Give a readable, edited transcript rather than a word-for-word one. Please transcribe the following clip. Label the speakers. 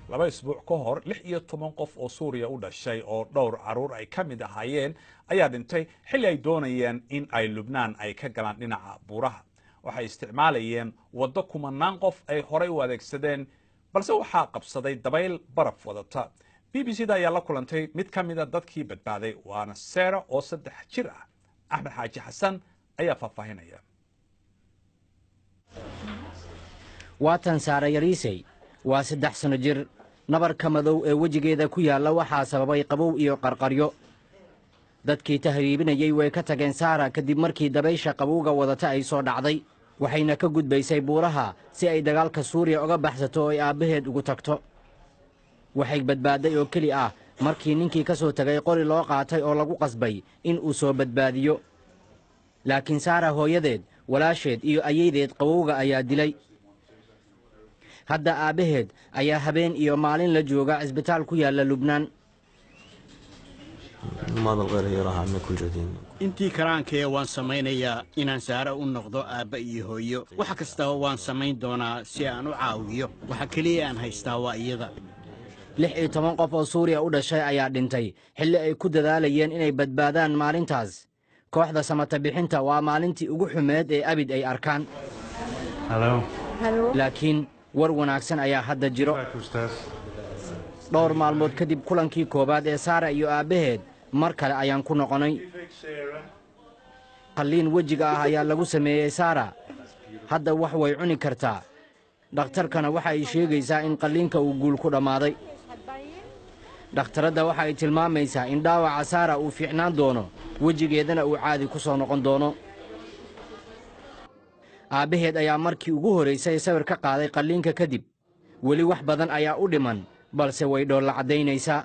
Speaker 1: laba isbuuc ka hor 16 qof oo Suuriya u dhashay oo dhowr caruur ay ka mid ahaayeen ayaa dhintay xilli ay doonayeen in ay Lubnaan ay ka galaan dhinaca buuraha waxay isticmaalayeen waddo kumanaan qof ay horay u adeegsadeen balse waxaa qabsaday dabayl baraf wadata BBC-da ayaa la kulantay mid ka mid ah dadkii badbaaday waana Sarah oo 3 jir ah Axmed Xaaji Xasan ayaa faahfaahinaya
Speaker 2: waatan Sarah Yariisay waa 3 sano jir nabarka madow ee wajigeeda ku yaala waxaa sababay qabow iyo qarqaryo dadkii tahriibinayay way ka tageen Sarah kadib markii dabaysha qabowga wadata ay soo dhacday waxayna ka gudbaysay buuraha si ay dagaalka Suuriya uga baxsato oo ay aabaheed ugu tagto waxay badbaaday oo keli ah markii ninkii ka soo tagay qori loo qaatay oo lagu qasbay in uu soo badbaadiyo laakiin Sarah hooyadeed walaasheed iyo ayeedeed qabowga ayaa dilay hadda aabaheed ayaa habeen iyo maalin la jooga isbitaal ku yaala Lubnaan
Speaker 3: intii karaankee waan samaynayaa inaan Sarah u noqdo aabba iyo hooyo waxa kasta waan samayn doonaa si aan u caawiyo waxa kaliya aan haystaa waa iyada
Speaker 2: 16 qof oo Suuriya u dhashay ayaa dhintay xilli ay ku dadaalayeen inay badbaadaan maalintaas kooxda samata bixinta waa maalintii ugu xumeed ee abid ay arkaan laakiin war wanaagsan ayaa hadda jiro dhowr maalmood kadib kulankii koobaad ee Sarah iyo aabaheed mar kale ayaan ku noqonay qalliin wajiga ah ayaa lagu sameeyay Sarah hadda wax way cuni kartaa dhakhtarkana waxa ay sheegaysaa in qalliinka uu guul ku dhamaaday dhakhtaradda waxa ay tilmaamaysaa in dhaawaca Sarah uu fiicnaan doono wajigeedana uu caadi ku soo noqon doono aabaheed ayaa markii ugu horeysay sawir ka qaaday qalliinka kadib weli wax badan ayaa u dhiman balse way dhool la cadaynaysaa